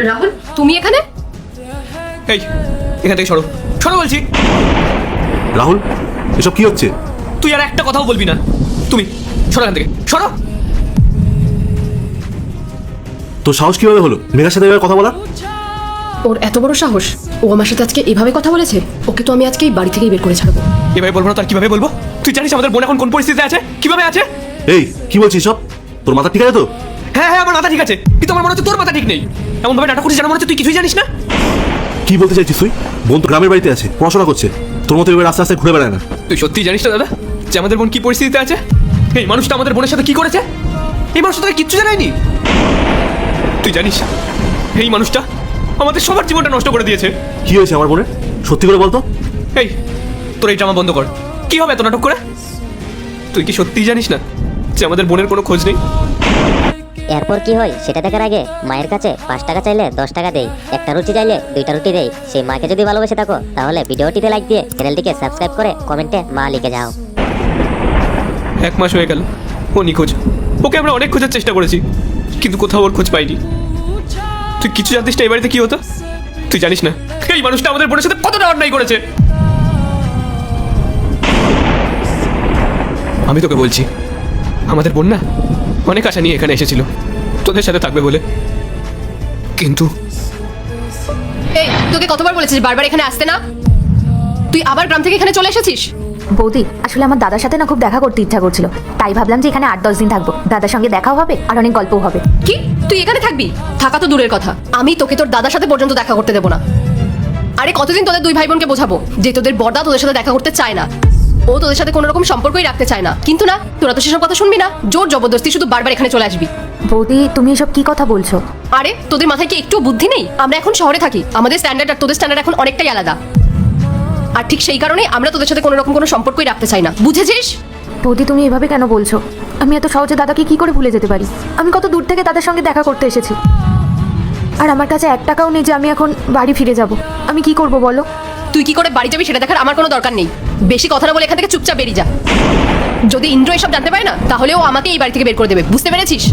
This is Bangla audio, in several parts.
রাহুল, তুমি এখানে? এই এখান থেকে সরো, সরো বলছি। রাহুল, এসব কি হচ্ছে? তুই আর একটা কথাও বলবি না। তুমি সরো এখান থেকে, সরো। তোর সাহস কিভাবে হলো মেঘার সাথে এভাবে কথা বলার? ওর এত বড় সাহস, ও আমার সাথে আজকে এভাবে কথা বলেছে। ওকে তো আমি আজকে এই বাড়ি থেকেই বের করে ছাড়বো। এভাবে বলবো না তার কিভাবে বলবো? তুই জানিস আমাদের বোন এখন কোন পরিস্থিতিতে আছে, কিভাবে আছে? এই কি বলছিস সব? তোর মাথা ঠিক আছে তো? হ্যাঁ হ্যাঁ, আমার মাথা ঠিক আছে, কিন্তু আমার মনে হচ্ছে তোর মাথা ঠিক নেই। এমন ভাবে নাটক করছিস যেন মনে হচ্ছে তুই কিছুই জানিস না। কি বলতে চাইছিস তুই? বোন তো গ্রামের বাড়িতে আছে, পড়াশোনা করছে। তোর মতো এবার আস্তে আস্তে ঘুরে বেড়ায় না। তুই সত্যি জানিস না দাদা যে আমাদের বোন কি পরিস্থিতিতে আছে? এই মানুষটা আমাদের বোনের সাথে কি করেছে? এই মানুষটা তোকে কিচ্ছু জানায়নি। তুই জানিস এই মানুষটা আমাদের সবার জীবনটা নষ্ট করে দিয়েছে। কি হয়েছে আমার বোনের? সত্যি করে বলতো। এই তোর এই ড্রামা বন্ধ কর। কি হবে এত নাটক করে? তুই কি সত্যিই জানিস না যে আমাদের বোনের কোনো খোঁজ নেই? এরপর কি হয় সেটা দেখার আগে মায়ের কাছে 5 টাকা চাইলে 10 টাকা দেই, একটা রুটি চাইলে 2টা রুটি দেই। সেই মাকে যদি ভালোবেসে থাকো তাহলে ভিডিওটিতে লাইক দিয়ে চ্যানেলটিকে সাবস্ক্রাইব করে কমেন্টে মা লিখে যাও। 1 মাস হয়ে গেল ও নিখোঁজ। ওকে আমরা অনেক খোঁজার চেষ্টা করেছি, কিন্তু কোথাও ওর খোঁজ পাইনি। তুই কিছু জানতিস না এই বাড়িতে কি হতো? তুই জানিস না এই মানুষটা আমাদের বোনের সাথে কতটা অন্যায় করেছে? আমি তোকে বলছি, আমাদের বোন না অনেক আশা নিয়ে এখানে এসেছিল তোদের সাথে থাকবে বলে, কিন্তু এই, তোকে কতবার বলেছি যে বারবার এখানে আসতে না? তুই আবার গ্রাম থেকে এখানে চলে এসেছিস? বৌদি, আসলে আমার দাদার সাথে না খুব দেখা করতে ইচ্ছা করছিল, তাই ভাবলাম যে এখানে 8-10 দিন থাকবো। দাদার সঙ্গে দেখাও হবে আর অনেক গল্পও হবে। কি তুই এখানে থাকবি? থাকা তো দূরের কথা, আমি তোকে তোর দাদার সাথে পর্যন্ত দেখা করতে দেবো না। আরে কতদিন তোদের দুই ভাই বোনকে বোঝাবো যে তোদের বড়দা তোদের সাথে দেখা করতে চায় না, ও তোদের সাথে কোনো রকম সম্পর্কই রাখতে চায় না। কিন্তু না, তোরা তো সেসব কথা শুনবি না, জোর জবরদস্তি শুধু বারবার এখানে চলে আসবি। বৌদি, তুমি এসব কি কথা বলছো? আরে তোদের মাথায় কি একটু বুদ্ধি নেই? আমরা এখন শহরে থাকি, আমাদের স্ট্যান্ডার্ড আর তোদের স্ট্যান্ডার্ড এখন অনেকটাই আলাদা। আর ঠিক সেই কারণে আমরা তোদের সাথে কোনো রকম কোনো সম্পর্কই রাখতে চাই না, বুঝেছিস? বৌদি, তুমি এভাবে কেন বলছো? আমি এত সহজে দাদাকে কি করে ভুলে যেতে পারি? আমি কত দূর থেকে দাদার সঙ্গে দেখা করতে এসেছি, আর আমার কাছে 1 টাকাও নেই যে আমি এখন বাড়ি ফিরে যাব। আমি কি করব বলো? তুই কি করে বাড়ি যাবি সেটা দেখার আমার কোনো দরকার নেই। বেশি কথা না বলে এখান থেকে চুপচাপ বেরিয়ে যা। যদি ইন্দ্র এসব জানতে পারে না তাহলে ও আমাকে এই বাড়ি থেকে বের করে দেবে, বুঝতে পেরেছিস?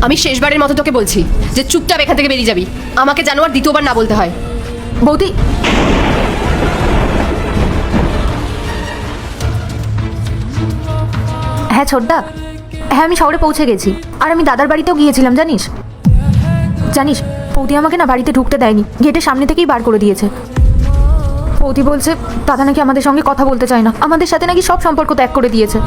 আমি শেষবারের মতো তোকে বলছি যে চুপচাপ এখান থেকে বেরিয়ে যাবি, আমাকে যেন আর দ্বিতীয়বার না বলতে হয়। বৌদি, হ্যাঁ ছোটদা, হ্যাঁ আমি শহরে পৌঁছে গেছি, আর আমি দাদার বাড়িতেও গিয়েছিলাম। জানিস জানিস বৌদি আমাকে না বাড়িতে ঢুকতে দেয়নি, গেটের সামনে থেকেই বার করে দিয়েছে। বৌদি বলছে দাদা নাকি আমাদের সঙ্গে কথা বলতে চায় না, আমাদের সাথে নাকি সব সম্পর্ক ত্যাগ করে দিয়েছে।